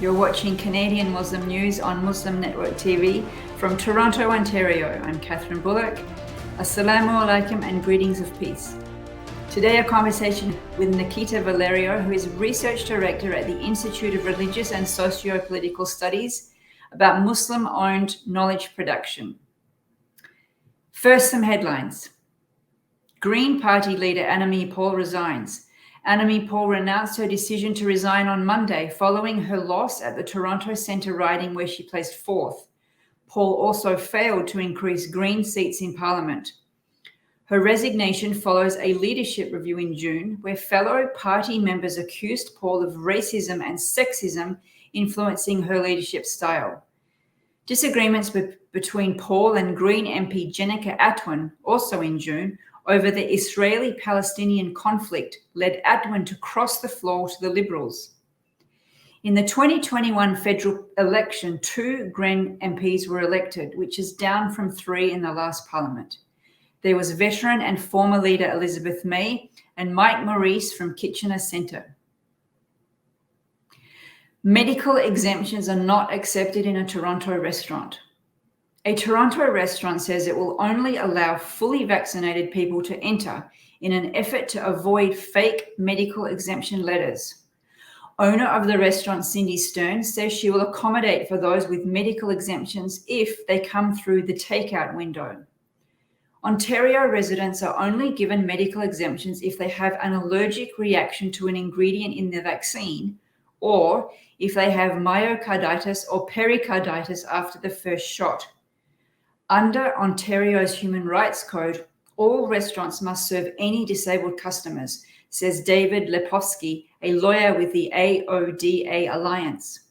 You're watching Canadian Muslim News on Muslim Network TV from Toronto, Ontario. I'm Katherine Bullock. Assalamu alaikum and greetings of peace. Today, a conversation with Nakita Valerio, who is Research Director at the Institute of Religious and Socio-Political Studies, about Muslim-owned knowledge production. First, some headlines. Green Party leader Annamie Paul resigns. Annamie Paul renounced her decision to resign on Monday following her loss at the Toronto Centre riding where she placed fourth. Paul also failed to increase Green seats in Parliament. Her resignation follows a leadership review in June where fellow party members accused Paul of racism and sexism influencing her leadership style. Disagreements between Paul and Green MP Jenica Atwin, also in June, over the Israeli-Palestinian conflict led Atwin to cross the floor to the Liberals. In the 2021 federal election, 2 Green MPs were elected, which is down from 3 in the last parliament. There was veteran and former leader Elizabeth May and Mike Maurice from Kitchener Centre. Medical exemptions are not accepted in a Toronto restaurant. A Toronto restaurant says it will only allow fully vaccinated people to enter in an effort to avoid fake medical exemption letters. Owner of the restaurant, Cindy Stern, says she will accommodate for those with medical exemptions if they come through the takeout window. Ontario residents are only given medical exemptions if they have an allergic reaction to an ingredient in the vaccine or if they have myocarditis or pericarditis after the first shot. Under Ontario's Human Rights Code, all restaurants must serve any disabled customers, says David Lepofsky, a lawyer with the AODA Alliance.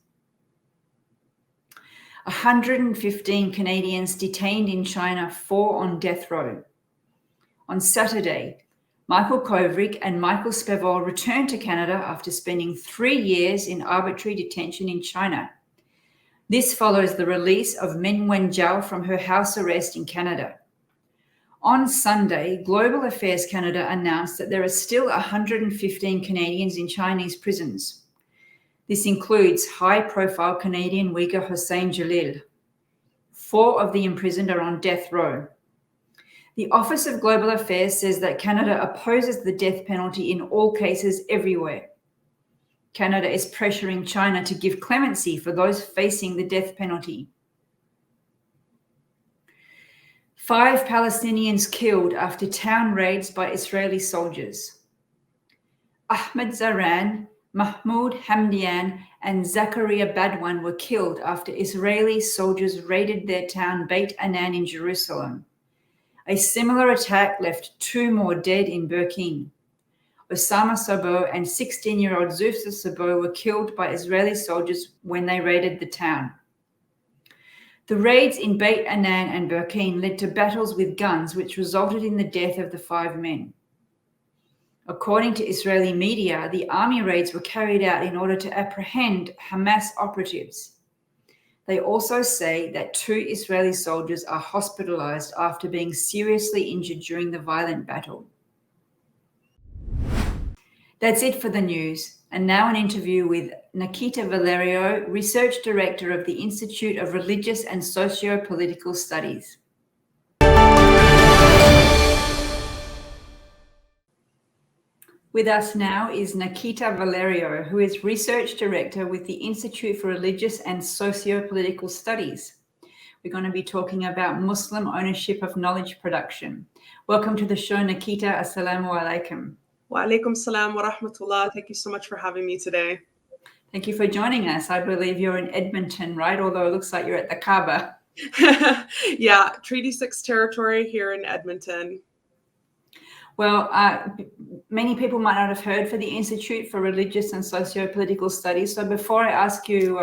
115 Canadians detained in China, 4 on death row. On Saturday, Michael Kovrig and Michael Spavor returned to Canada after spending 3 years in arbitrary detention in China. This follows the release of Min Wenjiao from her house arrest in Canada. On Sunday, Global Affairs Canada announced that there are still 115 Canadians in Chinese prisons. This includes high-profile Canadian Uyghur Hossein Jalil. 4 of the imprisoned are on death row. The Office of Global Affairs says that Canada opposes the death penalty in all cases everywhere. Canada is pressuring China to give clemency for those facing the death penalty. 5 Palestinians killed after town raids by Israeli soldiers. Ahmed Zaran, Mahmoud Hamdian, and Zakaria Badwan were killed after Israeli soldiers raided their town Beit Anan in Jerusalem. A similar attack left 2 more dead in Burkina. Osama Sabo and 16-year-old Zufza Sabo were killed by Israeli soldiers when they raided the town. The raids in Beit Anan and Burkina led to battles with guns, which resulted in the death of the 5 men. According to Israeli media, the army raids were carried out in order to apprehend Hamas operatives. They also say that 2 Israeli soldiers are hospitalized after being seriously injured during the violent battle. That's it for the news. And now an interview with Nakita Valerio, Research Director of the Institute of Religious and Socio-Political Studies. With us now is Nakita Valerio, who is Research Director with the Institute for Religious and Socio-Political Studies. We're going to be talking about Muslim ownership of knowledge production. Welcome to the show, Nikita. Assalamu alaikum. Wa alaikum salam wa rahmatullah. Thank you so much for having me today. Thank you for joining us. I believe you're in Edmonton, right? Although it looks like you're at the Kaaba. Yeah, Treaty 6 territory here in Edmonton. Well, many people might not have heard for the Institute for Religious and Socio-Political Studies. So before I ask you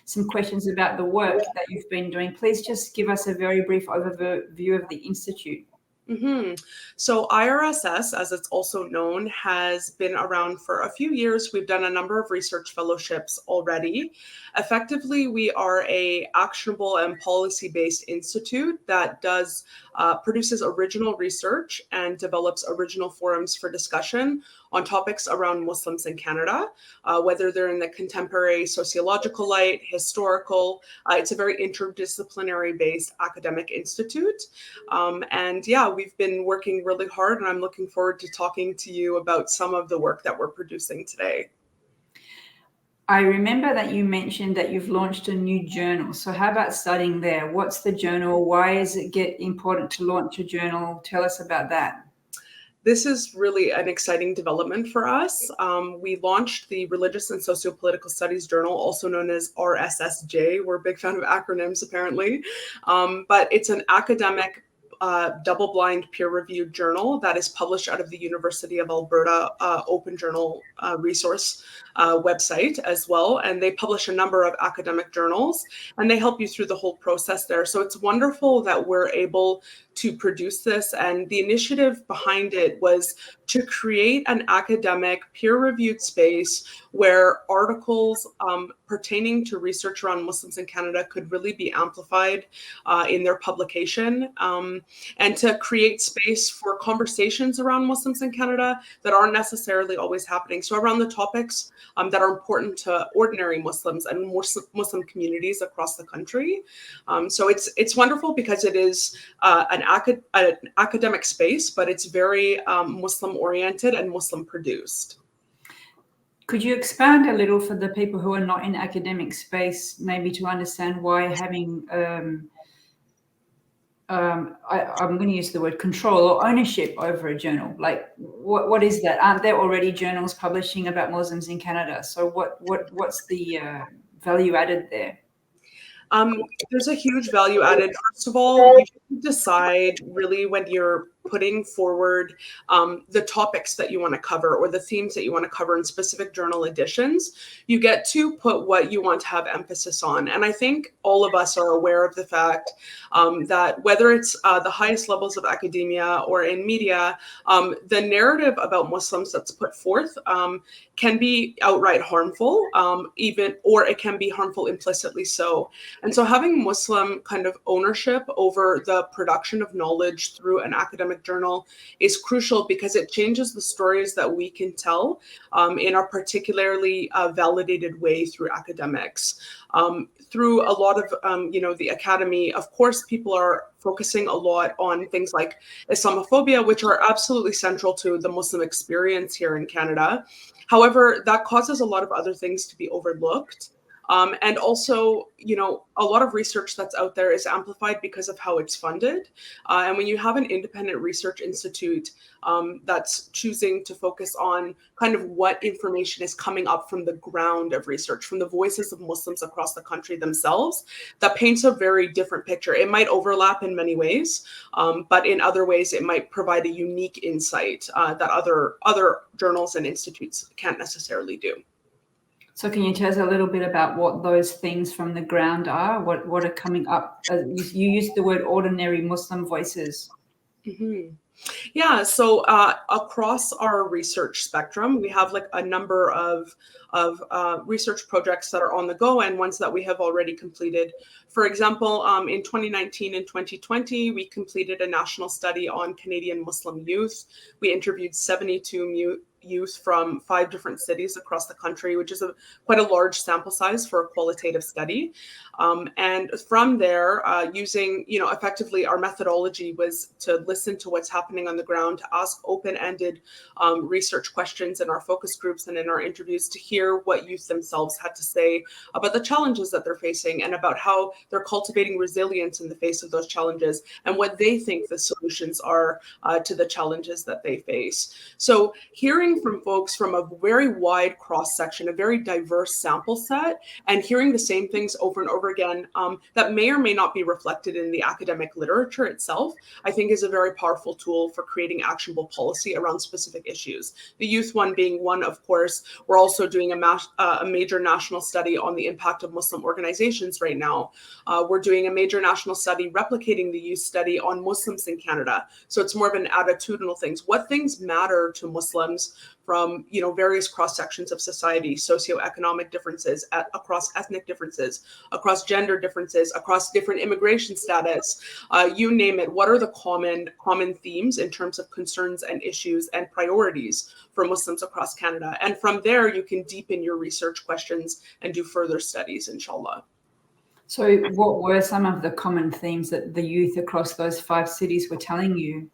some questions about the work that you've been doing, please just give us a very brief overview of the Institute. So IRSS, as it's also known, has been around for a few years. We've done a number of research fellowships already. Effectively, we are a actionable and policy-based institute that produces original research and develops original forums for discussion on topics around Muslims in Canada, whether they're in the contemporary sociological light, historical. It's a very interdisciplinary-based academic institute. And yeah, we've been working really hard, and I'm looking forward to talking to you about some of the work that we're producing today. I remember that you mentioned that you've launched a new journal. So how about starting there? What's the journal? Why is it important to launch a journal? Tell us about that. This is really an exciting development for us. We launched the Religious and Socio-Political Studies Journal, also known as RSSJ. We're a big fan of acronyms, apparently. But it's an academic double-blind peer-reviewed journal that is published out of the University of Alberta Open Journal resource website as well. And they publish a number of academic journals, and they help you through the whole process there. So it's wonderful that we're able to produce this. And the initiative behind it was to create an academic peer-reviewed space where articles pertaining to research around Muslims in Canada could really be amplified in their publication, and to create space for conversations around Muslims in Canada that aren't necessarily always happening. So around the topics that are important to ordinary Muslims and Muslim communities across the country. So it's wonderful because it is an academic space, but it's very Muslim oriented and Muslim produced. Could you expand a little for the people who are not in academic space, maybe to understand why having, I'm going to use the word control or ownership over a journal? Like, what is that? Aren't there already journals publishing about Muslims in Canada? So what's the value added there? There's a huge value added. First of all, you should decide really when you're putting forward the topics that you want to cover or the themes that you want to cover in specific journal editions. You get to put what you want to have emphasis on. And I think all of us are aware of the fact that whether it's the highest levels of academia or in media, the narrative about Muslims that's put forth can be outright harmful, or it can be harmful implicitly so. And so having Muslim kind of ownership over the production of knowledge through an academic journal is crucial because it changes the stories that we can tell in a particularly validated way through academics. Through a lot of, the academy, of course, people are focusing a lot on things like Islamophobia, which are absolutely central to the Muslim experience here in Canada. However, that causes a lot of other things to be overlooked. And also, a lot of research that's out there is amplified because of how it's funded. And when you have an independent research institute that's choosing to focus on kind of what information is coming up from the ground of research, from the voices of Muslims across the country themselves, that paints a very different picture. It might overlap in many ways, but in other ways, it might provide a unique insight that other journals and institutes can't necessarily do. So can you tell us a little bit about what those things from the ground are? What are coming up? You used the word ordinary Muslim voices. Mm-hmm. Yeah, so across our research spectrum, we have like a number of research projects that are on the go and ones that we have already completed. For example, in 2019 and 2020, we completed a national study on Canadian Muslim youth. We interviewed 72 youth from 5 different cities across the country, which is quite a large sample size for a qualitative study. And from there, using, effectively our methodology was to listen to what's happening on the ground, to ask open-ended research questions in our focus groups and in our interviews, to hear what youth themselves had to say about the challenges that they're facing and about how they're cultivating resilience in the face of those challenges and what they think the solutions are to the challenges that they face. So hearing hearing from folks from a very wide cross section, a very diverse sample set, and hearing the same things over and over again that may or may not be reflected in the academic literature itself, I think is a very powerful tool for creating actionable policy around specific issues. The youth one being one, of course. We're also doing a major national study on the impact of Muslim organizations right now. We're doing a major national study replicating the youth study on Muslims in Canada. So it's more of an attitudinal things. What things matter to Muslims from various cross sections of society, socioeconomic differences, across ethnic differences, across gender differences, across different immigration status, you name it. What are the common themes in terms of concerns and issues and priorities for Muslims across Canada? And from there, you can deepen your research questions and do further studies, inshallah. So what were some of the common themes that the youth across those 5 cities were telling you?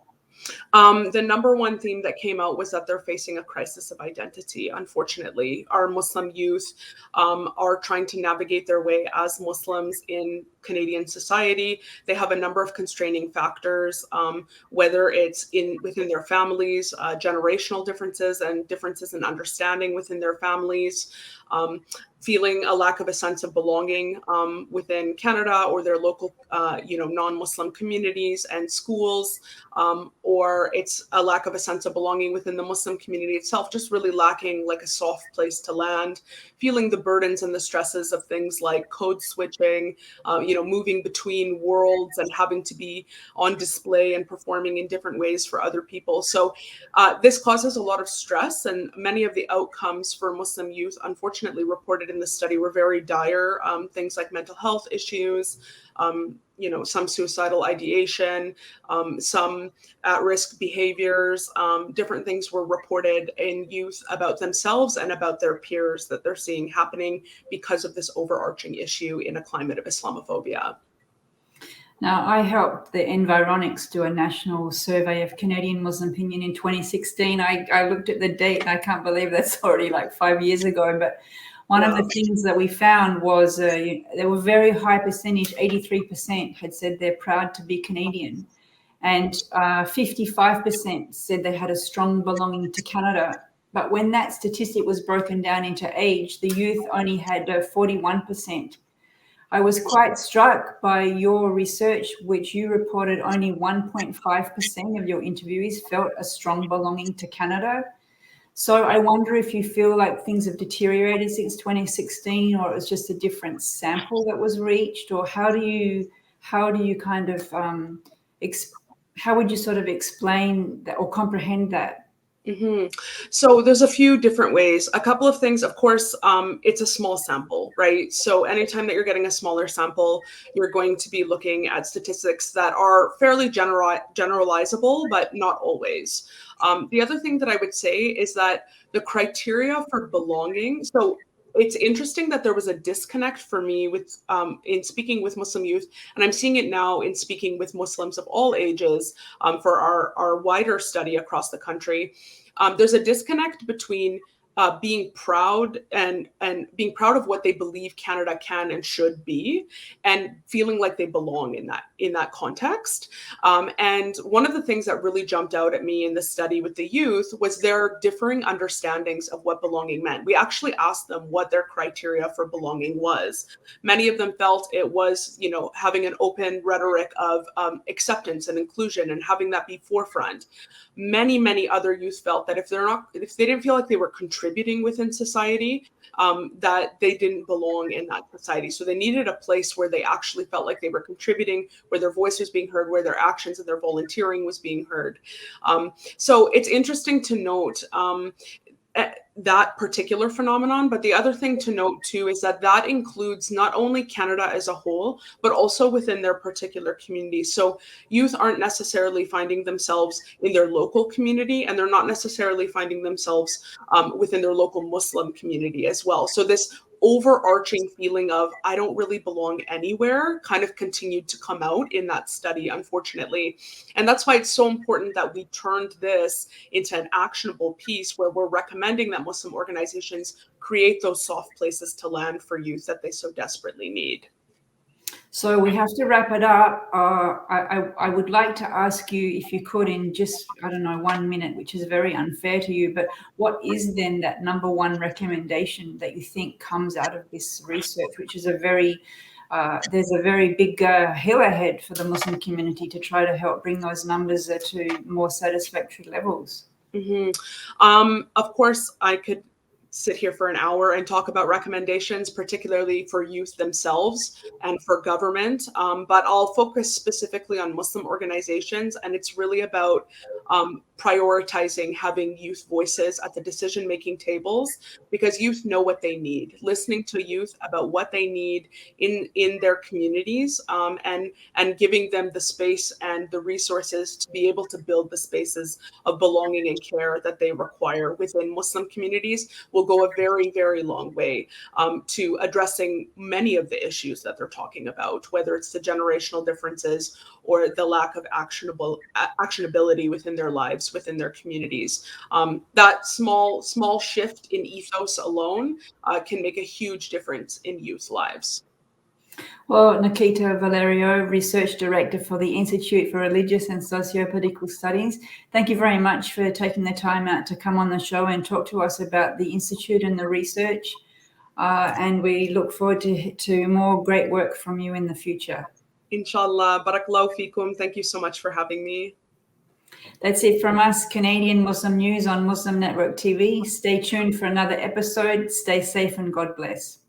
The number one theme that came out was that they're facing a crisis of identity. Unfortunately, our Muslim youth are trying to navigate their way as Muslims in Canadian society. They have a number of constraining factors, whether it's within their families, generational differences and differences in understanding within their families, feeling a lack of a sense of belonging within Canada or their local, non-Muslim communities and schools, or it's a lack of a sense of belonging within the Muslim community itself, just really lacking like a soft place to land, feeling the burdens and the stresses of things like code switching, moving between worlds and having to be on display and performing in different ways for other people. So this causes a lot of stress, and many of the outcomes for Muslim youth, unfortunately, reported in the study were very dire. Things like mental health issues, some suicidal ideation, some at-risk behaviors, different things were reported in youth about themselves and about their peers that they're seeing happening because of this overarching issue in a climate of Islamophobia. Now, I helped the Environics do a national survey of Canadian Muslim opinion in 2016. I looked at the date and I can't believe that's already like 5 years ago, but one of the things that we found was there were very high percentage, 83% had said they're proud to be Canadian. And 55% said they had a strong belonging to Canada. But when that statistic was broken down into age, the youth only had 41%. I was quite struck by your research, which you reported only 1.5% of your interviewees felt a strong belonging to Canada. So I wonder if you feel like things have deteriorated since 2016, or it was just a different sample that was reached, or how do you kind of how would you sort of explain that or comprehend that? Mm-hmm. So there's a few different ways. A couple of things, of course, it's a small sample, right? So anytime that you're getting a smaller sample, you're going to be looking at statistics that are fairly generalizable, but not always. The other thing that I would say is that the criteria for belonging, so it's interesting that there was a disconnect for me with in speaking with Muslim youth, and I'm seeing it now in speaking with Muslims of all ages for our wider study across the country. There's a disconnect between being proud and being proud of what they believe Canada can and should be, and feeling like they belong in that context. And one of the things that really jumped out at me in the study with the youth was their differing understandings of what belonging meant. We actually asked them what their criteria for belonging was. Many of them felt it was, having an open rhetoric of acceptance and inclusion and having that be forefront. Many other youth felt that if they didn't feel like they were contributing within society, that they didn't belong in that society. So they needed a place where they actually felt like they were contributing, where their voice was being heard, where their actions and their volunteering was being heard. So it's interesting to note that particular phenomenon. But the other thing to note too is that includes not only Canada as a whole, but also within their particular community. So youth aren't necessarily finding themselves in their local community, and they're not necessarily finding themselves within their local Muslim community as well. So this overarching feeling of I don't really belong anywhere kind of continued to come out in that study, unfortunately. And that's why it's so important that we turned this into an actionable piece where we're recommending that Muslim organizations create those soft places to land for youth that they so desperately need. So we have to wrap it up. I would like to ask you if you could, in just, I don't know, 1 minute, which is very unfair to you, but what is then that number one recommendation that you think comes out of this research, which is there's a very big hill ahead for the Muslim community to try to help bring those numbers to more satisfactory levels? Of course, I could sit here for an hour and talk about recommendations, particularly for youth themselves and for government. But I'll focus specifically on Muslim organizations, and it's really about prioritizing having youth voices at the decision-making tables, because youth know what they need. Listening to youth about what they need in their communities, and giving them the space and the resources to be able to build the spaces of belonging and care that they require within Muslim communities will go a very, very long way to addressing many of the issues that they're talking about, whether it's the generational differences or the lack of actionability within their lives, within their communities. That small shift in ethos alone can make a huge difference in youth lives. Well, Nakita Valerio, Research Director for the Institute for Religious and Socio-Political Studies, thank you very much for taking the time out to come on the show and talk to us about the Institute and the research. And we look forward to more great work from you in the future. Inshallah. Barakallahu feekum. Thank you so much for having me. That's it from us, Canadian Muslim News on Muslim Network TV. Stay tuned for another episode. Stay safe and God bless.